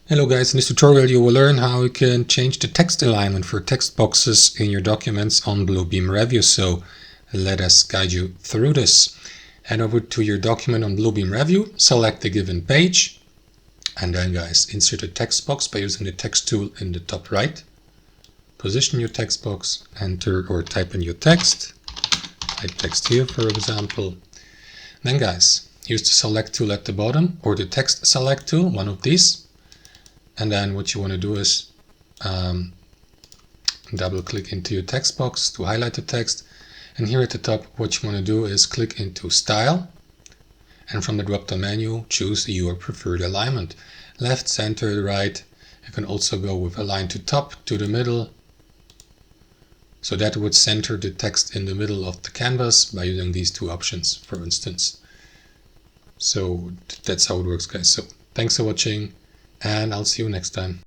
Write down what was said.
Hello guys, in this tutorial you will learn how you can change the text alignment for text boxes in your documents on Bluebeam Revu. So let us guide you through this. Head over to your document on Bluebeam Revu, select the given page, and then guys, insert a text box by using the text tool in the top right. Position your text box, enter or type in your text. Type text here for example. Then guys, use the select tool at the bottom or the text select tool, one of these. And then what you want to do is double click into your text box to highlight the text. And here at the top, what you want to do is click into Style. And from the drop-down menu, choose your preferred alignment. Left, center, right. You can also go with align to top, to the middle. So that would center the text in the middle of the canvas by using these two options, for instance. So that's how it works, guys. So thanks for watching, and I'll see you next time.